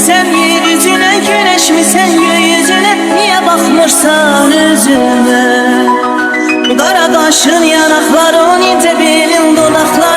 sen yeryüzüne, güneş mi sen gökyüzüne? Niye bakmırsan üzüme? Kara kaşın yanakların, ince belin dudaklar,